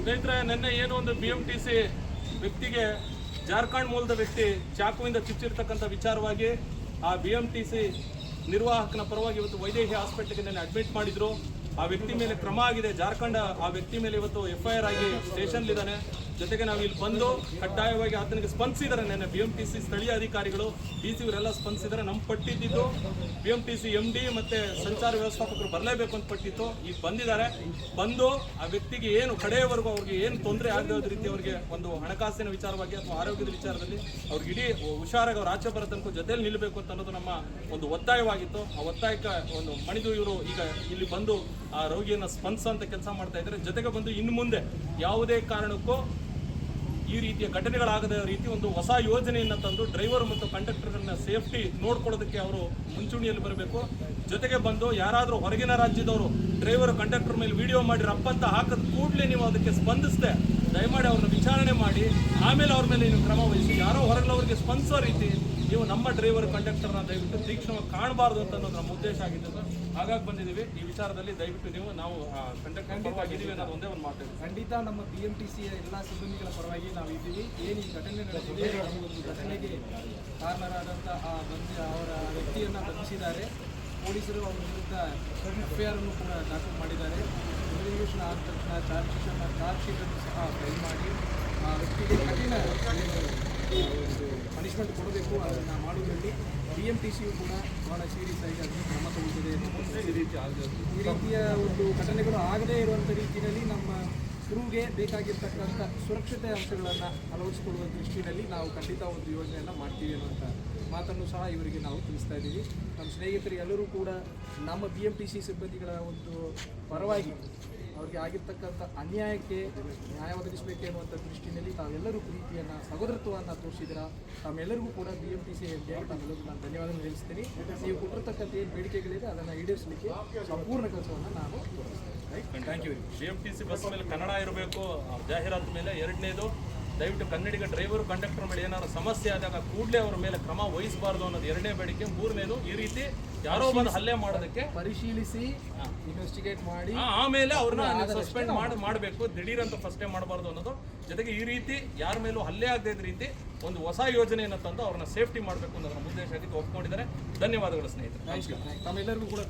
ಸ್ನೇಹಿತರೆ, ನಿನ್ನೆ ಏನು ಒಂದು BMTC ವ್ಯಕ್ತಿಗೆ ಜಾರ್ಖಂಡ್ ಮೂಲದ ವ್ಯಕ್ತಿ ಚಾಕುವಿಂದ ಚುಚ್ಚಿರ್ತಕ್ಕಂಥ ವಿಚಾರವಾಗಿ ಆ BMTC ನಿರ್ವಾಹಕನ ಪರವಾಗಿ ಇವತ್ತು ವೈದೇಹಿ ಹಾಸ್ಪಿಟಲ್ಗೆ ನೆನ್ನೆ ಅಡ್ಮಿಟ್ ಮಾಡಿದ್ರು. ಆ ವ್ಯಕ್ತಿ ಮೇಲೆ ಕ್ರಮ ಆಗಿದೆ. ಜಾರ್ಖಂಡ್ ಆ ವ್ಯಕ್ತಿ ಮೇಲೆ ಇವತ್ತು FIR ಆಗಿ ಸ್ಟೇಷನ್ಲಿದ್ದಾನೆ. ಜೊತೆಗೆ ನಾವು ಇಲ್ಲಿ ಬಂದು ಕಡ್ಡಾಯವಾಗಿ ಆತನಿಗೆ ಸ್ಪಂದಿಸಿದ್ದಾರೆ. ನೆನ್ನೆ BMTC ಸ್ಥಳೀಯ ಅಧಿಕಾರಿಗಳು DC ಇವರೆಲ್ಲ ಸ್ಪಂದಿಸಿದ್ದಾರೆ. ನಮ್ಮ ಪಟ್ಟಿದ್ದು BMTC MD ಮತ್ತೆ ಸಂಚಾರ ವ್ಯವಸ್ಥಾಪಕರು ಬರಲೇಬೇಕು ಅಂತ ಪಟ್ಟಿತ್ತು. ಈಗ ಬಂದಿದ್ದಾರೆ. ಬಂದು ಆ ವ್ಯಕ್ತಿಗೆ ಏನು ಕಡೆಯವರೆಗೂ ಅವ್ರಿಗೆ ಏನು ತೊಂದರೆ ಆಗದ ರೀತಿ ಅವ್ರಿಗೆ ಒಂದು ಹಣಕಾಸಿನ ವಿಚಾರವಾಗಿ ಅಥವಾ ಆರೋಗ್ಯದ ವಿಚಾರದಲ್ಲಿ ಅವ್ರಿಗೆ ಇಡೀ ಹುಷಾರಾಗಿ ಅವ್ರು ಆಚೆ ಬರೋ ತನಕ ಜೊತೆಯಲ್ಲಿ ನಿಲ್ಲಬೇಕು ಅಂತ ಅನ್ನೋದು ನಮ್ಮ ಒಂದು ಒತ್ತಾಯವಾಗಿತ್ತು. ಆ ಒತ್ತಾಯಕ್ಕೆ ಒಂದು ಮಣಿದು ಇವರು ಈಗ ಇಲ್ಲಿ ಬಂದು ಆ ರೋಗಿಯನ್ನು ಸ್ಪಂದಿಸುವಂತ ಕೆಲಸ ಮಾಡ್ತಾ ಇದ್ದಾರೆ. ಜೊತೆಗೆ ಬಂದು ಇನ್ನು ಮುಂದೆ ಯಾವುದೇ ಕಾರಣಕ್ಕೂ ಈ ರೀತಿಯ ಘಟನೆಗಳಾಗದ ರೀತಿ ಒಂದು ಹೊಸ ಯೋಜನೆಯನ್ನು ತಂದು ಡ್ರೈವರ್ ಮತ್ತು ಕಂಡಕ್ಟರ್ಗಳನ್ನ ಸೇಫ್ಟಿ ನೋಡ್ಕೊಳ್ಳೋದಕ್ಕೆ ಅವರು ಮುಂಚೂಣಿಯಲ್ಲಿ ಬರಬೇಕು. ಜೊತೆಗೆ ಬಂದು ಯಾರಾದರೂ ಹೊರಗಿನ ರಾಜ್ಯದವರು ಡ್ರೈವರ್ ಕಂಡಕ್ಟರ್ ಮೇಲೆ ವಿಡಿಯೋ ಮಾಡಿ ರಪ್ಪಂತ ಹಾಕದ ಕೂಡಲೇ ನೀವು ಅದಕ್ಕೆ ಸ್ಪಂದಿಸದೆ ದಯಮಾಡಿ ಅವ್ರನ್ನ ವಿಚಾರಣೆ ಮಾಡಿ ಆಮೇಲೆ ಅವ್ರ ಮೇಲೆ ನೀವು ಕ್ರಮ ವಹಿಸಿ. ಯಾರೋ ಹೊರಗಿನವರಿಗೆ ಸ್ಪಂದಿಸೋ ರೀತಿ ನೀವು ನಮ್ಮ ಡ್ರೈವರ್ ಕಂಡಕ್ಟರ್ನ ದಯವಿಟ್ಟು ತೀಕ್ಷ್ಣವಾಗಿ ಕಾಣಬಾರ್ದು ಅಂತ ಅನ್ನೋದು ನಮ್ಮ ಉದ್ದೇಶ ಆಗಿದ್ದು. ಹಾಗಾಗಿ ಬಂದಿದ್ದೀವಿ. ಈ ವಿಚಾರದಲ್ಲಿ ದಯವಿಟ್ಟು ನೀವು ನಾವು ಕಂಡಕ್ಟರ್ ಪರವಾಗಿದ್ದೀವಿ ಅನ್ನೋದು ಒಂದೇ ಒಂದು ಮಾತು. ಖಂಡಿತ ನಮ್ಮ BMTC ಎಲ್ಲ ಸಿಬ್ಬಂದಿಗಳ ಪರವಾಗಿ ನಾವು ಇದ್ದೀವಿ. ಏನು ಈ ಘಟನೆ ನಡೆದಿದೆ, ಈ ಒಂದು ಘಟನೆಗೆ ಕಾರಣರಾದಂಥ ಅವರ ವ್ಯಕ್ತಿಯನ್ನು ಬಂಧಿಸಿದ್ದಾರೆ. ಪೊಲೀಸರು ಅವರ ವಿರುದ್ಧ FIR ಅನ್ನು ಕೂಡ ದಾಖಲು ಮಾಡಿದ್ದಾರೆ. ಇನ್ವೆಸ್ಟಿಗೇಷನ್ ಆದ ತಕ್ಷಣ ಚಾರ್ಜ್ ಶೀಟನ್ನು ಸಹ ಫೈಲ್ ಮಾಡಿ ಆ ವ್ಯಕ್ತಿಗೆ ಕಠಿಣ ಒಂದು ಪನಿಷ್ಮೆಂಟ್ ಕೊಡಬೇಕು. ಅದನ್ನು ಮಾಡುವುದರಲ್ಲಿ BMTCಯು ಕೂಡ ಬಹಳ ಸೀರಿಯಸ್ ಆಗಿ ಅದನ್ನು ಕ್ರಮ ತಗೊಳ್ಳುತ್ತದೆ. ಈ ರೀತಿಯ ಒಂದು ಘಟನೆಗಳು ಆಗದೇ ಇರುವಂಥ ರೀತಿಯಲ್ಲಿ ನಮ್ಮ ಕ್ರೂಗೆ ಬೇಕಾಗಿರ್ತಕ್ಕಂಥ ಸುರಕ್ಷತೆ ಅಂಶಗಳನ್ನು ಅಳವಡಿಸಿಕೊಳ್ಳುವ ದೃಷ್ಟಿಯಲ್ಲಿ ನಾವು ಖಂಡಿತ ಒಂದು ಯೋಜನೆಯನ್ನು ಮಾಡ್ತೀವಿ ಅನ್ನುವಂಥ ಮಾತನ್ನು ಸಹ ಇವರಿಗೆ ನಾವು ತಿಳಿಸ್ತಾ ಇದ್ದೀವಿ. ನಮ್ಮ ಸ್ನೇಹಿತರು ಎಲ್ಲರೂ ಕೂಡ ನಮ್ಮ BMTC ಸಿಬ್ಬಂದಿಗಳ ಒಂದು ಪರವಾಗಿ ಅವ್ರಿಗೆ ಆಗಿರ್ತಕ್ಕಂಥ ಅನ್ಯಾಯಕ್ಕೆ ನ್ಯಾಯ ಒದಗಿಸಬೇಕು ಅನ್ನುವಂಥ ದೃಷ್ಟಿಯಲ್ಲಿ ತಾವೆಲ್ಲರೂ ಪ್ರೀತಿಯನ್ನು ಸಹೋದರತ್ವವನ್ನು ತೋರಿಸಿದ್ರ ತಮ್ಮೆಲ್ಲರಿಗೂ ಕೂಡ BMTC MD ತಮ್ಮೆಲ್ಲರಿಗೂ ನಾನು ಧನ್ಯವಾದ ತಿಳಿಸ್ತೀನಿ. ನೀವು ಕೊಟ್ಟಿರ್ತಕ್ಕಂಥ ಏನು ಬೇಡಿಕೆಗಳಿದೆ ಅದನ್ನು ಈಡೇರಿಸಲಿಕ್ಕೆ ಸಂಪೂರ್ಣ ಕೆಲಸವನ್ನು ನಾನು ತೋರಿಸ್ತೇನೆ. Thank you. BMTC ಬಸ್ ಮೇಲೆ ಕನ್ನಡ ಇರಬೇಕು ಜಾಹೀರಾತು ಮೇಲೆ. ಎರಡನೇದು, ದಯವಿಟ್ಟು ಕನ್ನಡಿಗ ಡ್ರೈವರ್ ಕಂಡಕ್ಟರ್ ಮೇಲೆ ಏನಾದ್ರು ಸಮಸ್ಯೆ ಆದಾಗ ಕೂಡಲೇ ಅವ್ರ ಮೇಲೆ ಕ್ರಮ ವಹಿಸಬಾರ್ದು ಅನ್ನೋದು ಎರಡನೇ ಬೇಡಿಕೆ. ಮೂರನೇದು, ಈ ರೀತಿ ಯಾರೋ ಬಂದು ಹಲ್ಲೆ ಮಾಡೋದಕ್ಕೆ ಪರಿಶೀಲಿಸಿ ಇನ್ವೆಸ್ಟಿಗೇಟ್ ಮಾಡಿ ಆಮೇಲೆ ಅವ್ರನ್ನ ಸಸ್ಪೆಂಡ್ ಮಾಡಬೇಕು. ದಿಢೀರ್ ಅಂತ ಫಸ್ಟ್ ಟೈಮ್ ಮಾಡಬಾರ್ದು ಅನ್ನೋದು. ಜೊತೆಗೆ ಈ ರೀತಿ ಯಾರ ಮೇಲೂ ಹಲ್ಲೆ ಆಗದೆ ಇದ್ದ ರೀತಿ ಒಂದು ಹೊಸ ಯೋಜನೆಯನ್ನು ತಂದು ಅವ್ರನ್ನ ಸೇಫ್ಟಿ ಮಾಡಬೇಕು ಅನ್ನೋದನ್ನ ಉದ್ದೇಶ ಆಗಿದ್ದು ಒಪ್ಕೊಂಡಿದ್ದಾರೆ. ಧನ್ಯವಾದಗಳು ಸ್ನೇಹಿತರೆ. ತಮ್ಮೆಲ್ಲರಿಗೂ ಕೂಡ